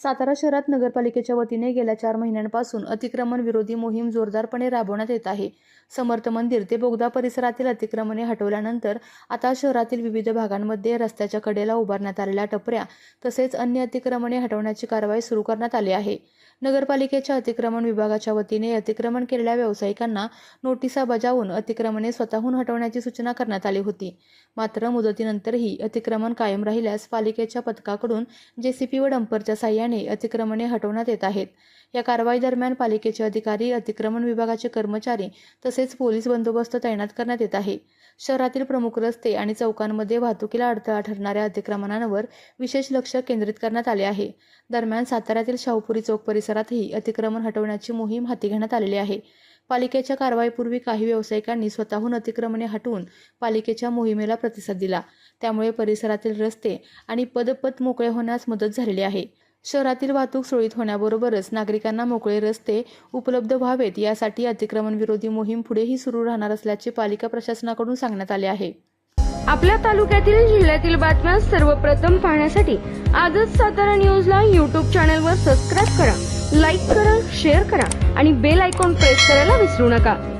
सातारा शहरात नगरपालिकेच्या वतीने गेल्या 4 महिन्यांपासून अतिक्रमण विरोधी मोहीम जोरदारपणे राबवण्यात येत आहे. समर्थ मंदिर ते बोगदा परिसरातील अतिक्रमणे हटवल्यानंतर आता शहरातील विविध भागांमध्ये रस्त्याच्या कडेला उभारण्यात आलेल्या टपऱ्या तसेच अन्य अतिक्रमणे हटवण्याची कारवाई सुरू करण्यात आली आहे. नगरपालिकेच्या अतिक्रमण विभागाच्या वतीने अतिक्रमण केलेल्या व्यावसायिकांना नोटिसा बजावून अतिक्रमणे स्वतःहून हटवण्याची सूचना करण्यात आली होती. मात्र मुदतीनंतरही अतिक्रमण कायम राहिल्यास पालिकेच्या पथकाकडून जेसीपी व डंपरच्या साहाय्याने अतिक्रमणे हटवण्यात येत आहेत. या कारवाई दरम्यान पालिकेचे अधिकारी, अतिक्रमण विभागाचे कर्मचारी तसेच पोलीस बंदोबस्त तैनात करण्यात येत आहे. शहरातील प्रमुख रस्ते आणि चौकांमध्ये वाहतुकीला अडथळा ठरणाऱ्या अतिक्रमणांवर विशेष लक्ष केंद्रित करण्यात आले आहे. दरम्यान साताऱ्यातील शाहूपुरी चौक परिसरातही अतिक्रमण हटवण्याची मोहीम हाती घेण्यात आलेली आहे. पालिकेच्या कारवाईपूर्वी काही व्यावसायिकांनी स्वतःहून अतिक्रमणे हटवून पालिकेच्या मोहिमेला प्रतिसाद दिला. त्यामुळे परिसरातील रस्ते आणि पदपथ मोकळे होण्यास मदत झालेली आहे. शहरातील वाहतूक सुरळीत होण्याबरोबरच नागरिकांना मोकळे रस्ते उपलब्ध व्हावेत यासाठी अतिक्रमण विरोधी मोहीम पुढेही सुरू राहणार असल्याचे पालिका प्रशासनाकडून सांगण्यात आले आहे. आपल्या तालुक्यातील जिल्ह्यातील बातम्या सर्वप्रथम पाहण्यासाठी आजच सातारा न्यूजला YouTube चॅनलवर सबस्क्राईब करा, लाईक करा, शेअर करा आणि बेल आयकॉन प्रेस करायला विसरू नका.